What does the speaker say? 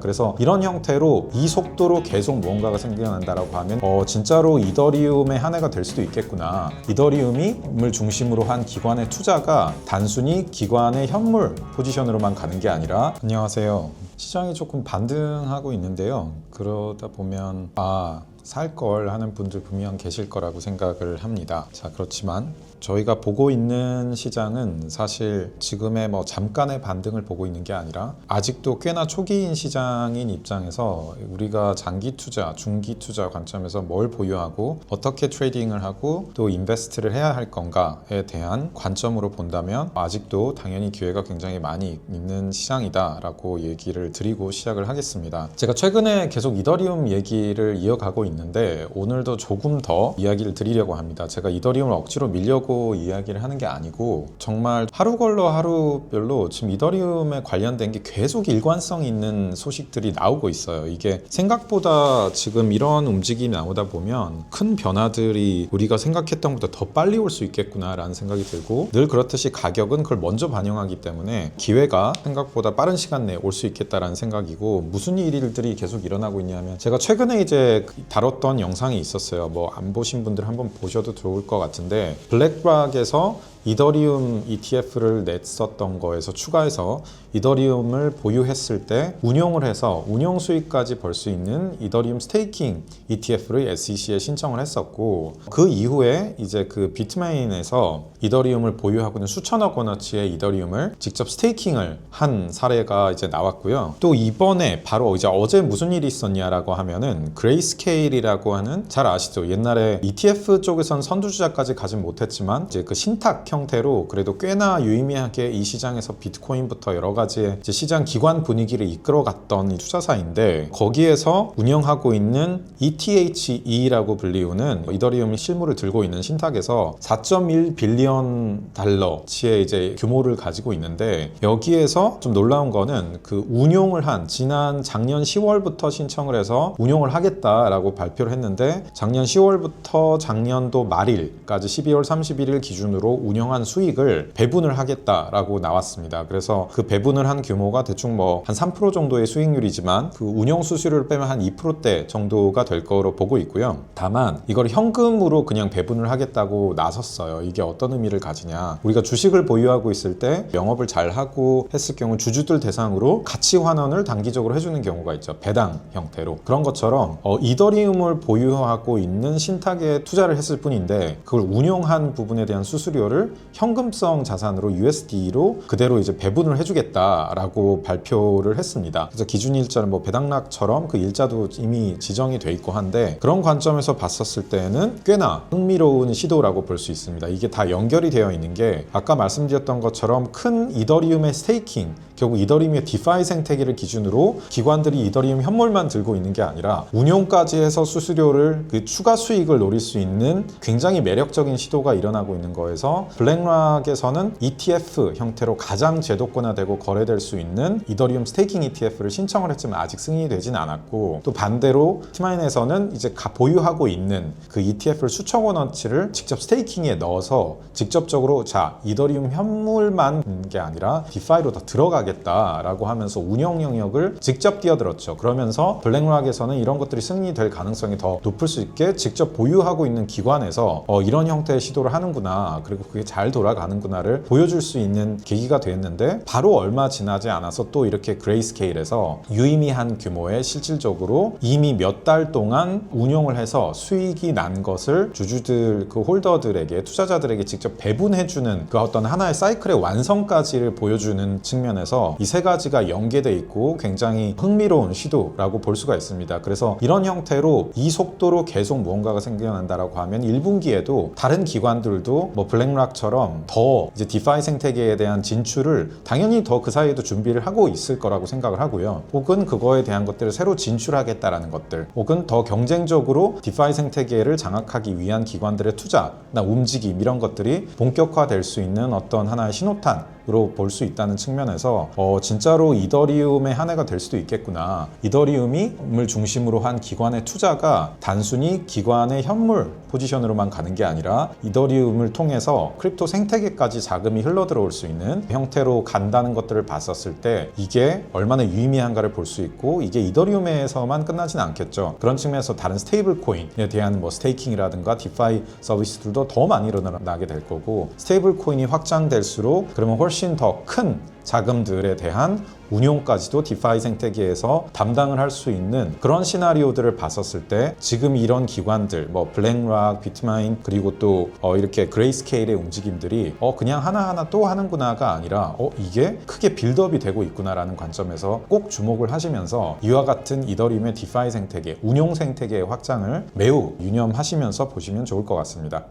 그래서 이런 형태로 이 속도로 계속 무언가가 생겨난다라고 하면 진짜로 이더리움의 한 해가 될 수도 있겠구나. 이더리움을 중심으로 한 기관의 투자가 단순히 기관의 현물 포지션으로만 가는 게 아니라 안녕하세요. 시장이 조금 반등하고 있는데요. 그러다 보면 살 걸 하는 분들 분명 계실 거라고 생각을 합니다. 자, 그렇지만 저희가 보고 있는 시장은 사실 지금의 잠깐의 반등을 보고 있는 게 아니라 아직도 꽤나 초기인 시장인 입장에서 우리가 장기 투자, 중기 투자 관점에서 뭘 보유하고 어떻게 트레이딩을 하고 또 인베스트를 해야 할 건가에 대한 관점으로 본다면 아직도 당연히 기회가 굉장히 많이 있는 시장이다라고 얘기를 드리고 시작을 하겠습니다. 제가 최근에 계속 이더리움 얘기를 이어가고 있는데 오늘도 조금 더 이야기를 드리려고 합니다. 제가 이더리움을 억지로 밀려고 이야기를 하는 게 아니고 정말 하루 걸러 하루별로 지금 이더리움에 관련된 게 계속 일관성 있는 소식들이 나오고 있어요. 이게 생각보다 지금 이런 움직임이 나오다 보면 큰 변화들이 우리가 생각했던 것보다 더 빨리 올 수 있겠구나 라는 생각이 들고, 늘 그렇듯이 가격은 그걸 먼저 반영하기 때문에 기회가 생각보다 빠른 시간 내에 올 수 있겠다라는 생각이고, 무슨 일들이 계속 일어나고 있냐면 제가 최근에 이제 다뤘던 영상이 있었어요. 안 보신 분들 한번 보셔도 좋을 것 같은데, 블랙락에서 이더리움 ETF를 냈었던 거에서 추가해서 이더리움을 보유했을 때 운용을 해서 운용 수익까지 벌 수 있는 이더리움 스테이킹 ETF를 SEC에 신청을 했었고, 그 이후에 이제 그 비트메인에서 이더리움을 보유하고 있는 수천억 원어치의 이더리움을 직접 스테이킹을 한 사례가 이제 나왔고요. 또 이번에 바로 이제 어제 무슨 일이 있었냐라고 하면은 그레이스케일이라고 하는, 잘 아시죠? 옛날에 ETF 쪽에선 선두주자까지 가진 못했지만 이제 그 신탁 형태로 그래도 꽤나 유의미하게 이 시장에서 비트코인부터 여러 가지의 이제 시장 기관 분위기를 이끌어갔던 이 투자사인데, 거기에서 운영하고 있는 ETHE라고 불리우는 이더리움 실물을 들고 있는 신탁에서 4.1 빌리언 달러치의 이제 규모를 가지고 있는데, 여기에서 좀 놀라운 거는 그 운용을 한 지난 작년 10월부터 신청을 해서 운용을 하겠다라고 발표를 했는데, 작년 10월부터 작년도 말일까지 12월 31일 기준으로 운영한 수익을 배분을 하겠다라고 나왔습니다. 그래서 그 배분을 한 규모가 대충 한 3% 정도의 수익률이지만 그 운용 수수료를 빼면 한 2%대 정도가 될 거로 보고 있고요. 다만 이걸 현금으로 그냥 배분을 하겠다고 나섰어요. 이게 어떤 의미를 가지냐, 우리가 주식을 보유하고 있을 때 영업을 잘 하고 했을 경우 주주들 대상으로 가치 환원을 단기적으로 해주는 경우가 있죠. 배당 형태로. 그런 것처럼 이더리움을 보유하고 있는 신탁에 투자를 했을 뿐인데, 그걸 운용한 부분에 대한 수수료를 현금성 자산으로 USD로 그대로 이제 배분을 해주겠다라고 발표를 했습니다. 그래서 기준 일자는 배당락처럼 그 일자도 이미 지정이 돼 있고 한데, 그런 관점에서 봤었을 때는 꽤나 흥미로운 시도라고 볼 수 있습니다. 이게 다 연결이 되어 있는 게, 아까 말씀드렸던 것처럼 큰 이더리움의 스테이킹, 결국 이더리움의 디파이 생태계를 기준으로 기관들이 이더리움 현물만 들고 있는 게 아니라 운용까지 해서 수수료를 그 추가 수익을 노릴 수 있는 굉장히 매력적인 시도가 일어나고 있는 거에서, 블랙락에서는 ETF 형태로 가장 제도권화되고 거래될 수 있는 이더리움 스테이킹 ETF를 신청을 했지만 아직 승인이 되진 않았고, 또 반대로 비트마인에서는 이제 보유하고 있는 그 ETF를 수천 원어치를 직접 스테이킹에 넣어서 직접적으로 이더리움 현물만 게 아니라 디파이로 다 들어가겠다라고 하면서 운영 영역을 직접 뛰어들었죠. 그러면서 블랙락에서는 이런 것들이 승인될 가능성이 더 높을 수 있게 직접 보유하고 있는 기관에서 이런 형태의 시도를 하는구나, 그리고 그게 잘 돌아가는구나를 보여줄 수 있는 계기가 됐는데, 바로 얼마 지나지 않아서 또 이렇게 그레이스케일에서 유의미한 규모의 실질적으로 이미 몇 달 동안 운용을 해서 수익이 난 것을 주주들, 그 홀더들에게, 투자자들에게 직접 배분해주는 그 어떤 하나의 사이클의 완성까지를 보여주는 측면에서 이 세 가지가 연계돼 있고 굉장히 흥미로운 시도라고 볼 수가 있습니다. 그래서 이런 형태로 이 속도로 계속 무언가가 생겨난다라고 하면 1분기에도 다른 기관들도 블랙락처럼 더 이제 디파이 생태계에 대한 진출을 당연히 더 그 사이에도 준비를 하고 있을 거라고 생각을 하고요. 혹은 그거에 대한 것들을 새로 진출하겠다라는 것들, 혹은 더 경쟁적으로 디파이 생태계를 장악하기 위한 기관들의 투자나 움직임, 이런 것들이 본격화될 수 있는 어떤 하나의 신호탄 으로 볼 수 있다는 측면에서 하시면서 진짜로 이더리움의 한 해가 될 수도 있겠구나. 이더리움을 중심으로 한 기관의 투자가 단순히 기관의 현물 포지션으로만 가는 게 아니라 이더리움을 통해서 크립토 생태계까지 자금이 흘러들어올 수 있는 형태로 간다는 것들을 봤었을 때 이게 얼마나 유의미한가를 볼 수 있고 이게 이더리움에서만 끝나진 않겠죠. 그런 측면에서 다른 스테이블 코인에 대한 스테이킹이라든가 디파이 서비스들도 더 많이 일어나게 될 거고 스테이블 코인이 확장될수록 그러면 훨씬 더 큰 자금들에 대한 운용까지도 디파이 생태계에서 담당을 할 수 있는 그런 시나리오들을 봤었을 때 지금 이런 기관들 블랙락, 비트마인 그리고 또 이렇게 그레이스케일의 움직임들이 그냥 하나하나 또 하는구나가 아니라 이게 크게 빌드업이 되고 있구나라는 관점에서 꼭 주목을 하시면서 이와 같은 이더리움의 디파이 생태계, 운용 생태계의 확장을 매우 유념하시면서 보시면 좋을 것 같습니다.